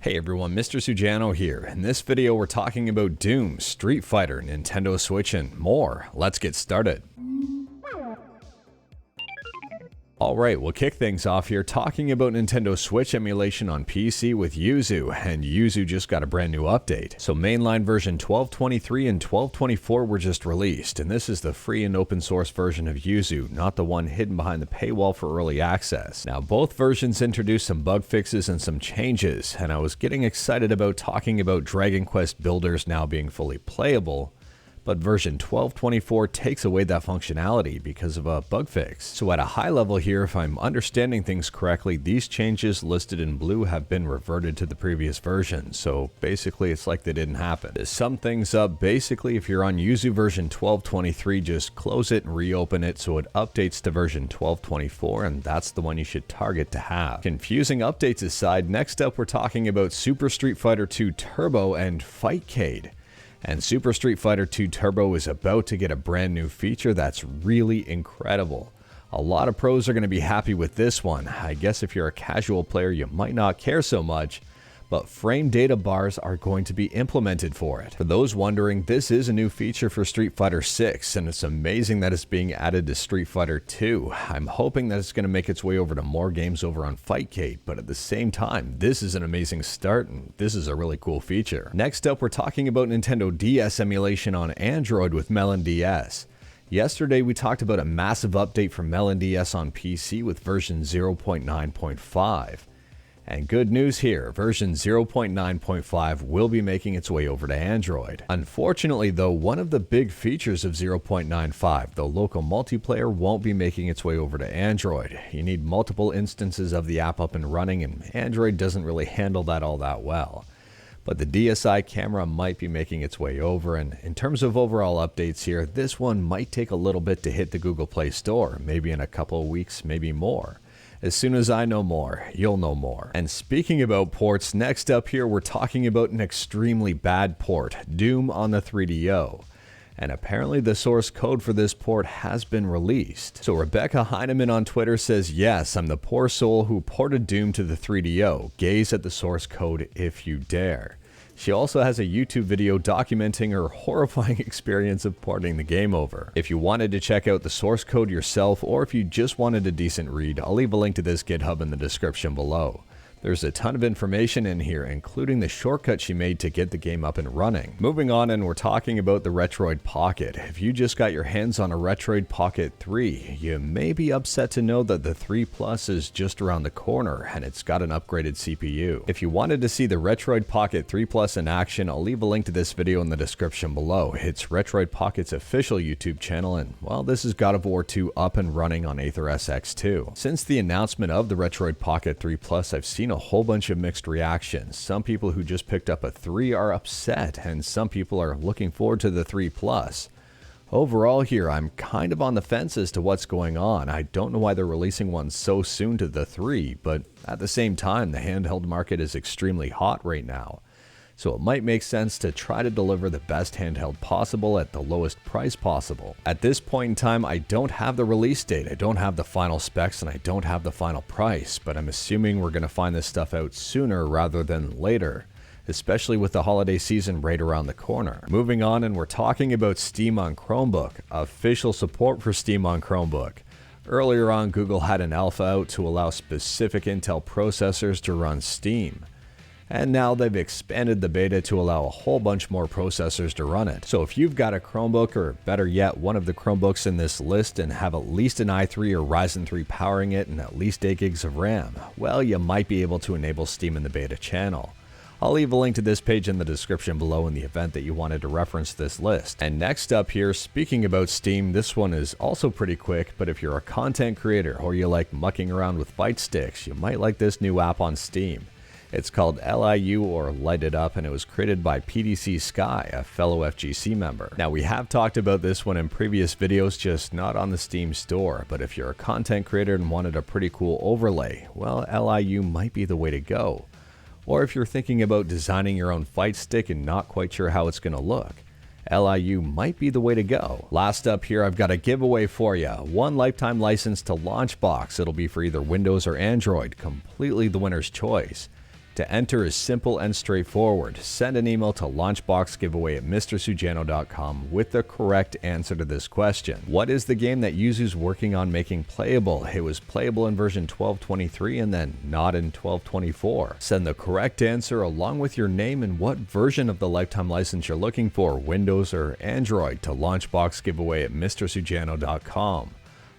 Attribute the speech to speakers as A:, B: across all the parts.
A: Hey everyone, Mr. Sujano here. In this video we're talking about Doom, Street Fighter, Nintendo Switch, and more. Let's get started. Alright, we'll kick things off here talking about Nintendo Switch emulation on PC with Yuzu, and Yuzu just got a brand new update. So mainline version 12.23 and 12.24 were just released, and this is the free and open source version of Yuzu, not the one hidden behind the paywall for early access. Now both versions introduced some bug fixes and some changes, and I was getting excited about talking about Dragon Quest builders now being fully playable. But version 12.24 takes away that functionality because of a bug fix. So at a high level here, if I'm understanding things correctly, these changes listed in blue have been reverted to the previous version. So basically it's like they didn't happen. To sum things up, basically if you're on Yuzu version 12.23, just close it and reopen it so it updates to version 12.24, and that's the one you should target to have. Confusing updates aside, next up we're talking about Super Street Fighter 2 Turbo and Fightcade. And Super Street Fighter 2 Turbo is about to get a brand new feature that's really incredible. A lot of pros are going to be happy with this one. I guess if you're a casual player you might not care so much, but frame data bars are going to be implemented for it. For those wondering, this is a new feature for Street Fighter 6, and it's amazing that it's being added to Street Fighter 2. I'm hoping that it's going to make its way over to more games over on Fightcade, but at the same time, this is an amazing start, and this is a really cool feature. Next up, we're talking about Nintendo DS emulation on Android with MelonDS. Yesterday, we talked about a massive update for MelonDS on PC with version 0.9.5. And good news here, version 0.9.5 will be making its way over to Android. Unfortunately though, one of the big features of 0.95, the local multiplayer, won't be making its way over to Android. You need multiple instances of the app up and running, and Android doesn't really handle that all that well. But the DSi camera might be making its way over, and in terms of overall updates here, this one might take a little bit to hit the Google Play Store, maybe in a couple of weeks, maybe more. As soon as I know more, you'll know more. And speaking about ports, next up here we're talking about an extremely bad port, Doom on the 3DO. And apparently the source code for this port has been released. So Rebecca Heineman on Twitter says, yes, I'm the poor soul who ported Doom to the 3DO. Gaze at the source code if you dare. She also has a YouTube video documenting her horrifying experience of porting the game over. If you wanted to check out the source code yourself, or if you just wanted a decent read, I'll leave a link to this GitHub in the description below. There's a ton of information in here, including the shortcut she made to get the game up and running. Moving on, and we're talking about the Retroid Pocket. If you just got your hands on a Retroid Pocket 3, you may be upset to know that the 3 Plus is just around the corner, and it's got an upgraded CPU. If you wanted to see the Retroid Pocket 3 Plus in action, I'll leave a link to this video in the description below. It's Retroid Pocket's official YouTube channel, and well, this is God of War 2 up and running on Aether SX2. Since the announcement of the Retroid Pocket 3 Plus, I've seen a whole bunch of mixed reactions. Some people who just picked up a 3 are upset, and some people are looking forward to the 3 Plus. Overall here, I'm kind of on the fence as to what's going on. I don't know why they're releasing one so soon to the 3, but at the same time, the handheld market is extremely hot right now. So it might make sense to try to deliver the best handheld possible at the lowest price possible. At this point in time, I don't have the release date, I don't have the final specs, and I don't have the final price, but I'm assuming we're going to find this stuff out sooner rather than later, especially with the holiday season right around the corner. Moving on, and we're talking about Steam on Chromebook, official support for Steam on Chromebook. Earlier on, Google had an alpha out to allow specific Intel processors to run Steam. And now they've expanded the beta to allow a whole bunch more processors to run it. So if you've got a Chromebook, or better yet, one of the Chromebooks in this list, and have at least an i3 or Ryzen 3 powering it and at least 8 gigs of RAM, well, you might be able to enable Steam in the beta channel. I'll leave a link to this page in the description below in the event that you wanted to reference this list. And next up here, speaking about Steam, this one is also pretty quick, but if you're a content creator or you like mucking around with bite sticks, you might like this new app on Steam. It's called LIU, or Light It Up, and it was created by PDC Sky, a fellow FGC member. Now, we have talked about this one in previous videos, just not on the Steam store, but if you're a content creator and wanted a pretty cool overlay, well, LIU might be the way to go. Or if you're thinking about designing your own fight stick and not quite sure how it's going to look, LIU might be the way to go. Last up here, I've got a giveaway for you. One lifetime license to Launchbox. It'll be for either Windows or Android, completely the winner's choice. To enter is simple and straightforward. Send an email to launchboxgiveaway@mrsujano.com with the correct answer to this question. What is the game that Yuzu's working on making playable? It was playable in version 12.23 and then not in 12.24. Send the correct answer along with your name and what version of the lifetime license you're looking for, Windows or Android, to launchboxgiveaway@mrsujano.com.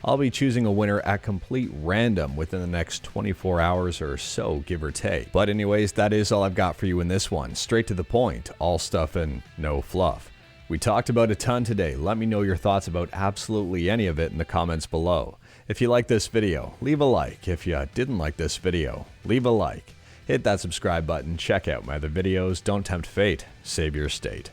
A: I'll be choosing a winner at complete random within the next 24 hours or so, give or take. But anyways, that is all I've got for you in this one. Straight to the point, all stuff and no fluff. We talked about a ton today. Let me know your thoughts about absolutely any of it in the comments below. If you like this video, leave a like. If you didn't like this video, leave a like. Hit that subscribe button, check out my other videos, don't tempt fate, save your state.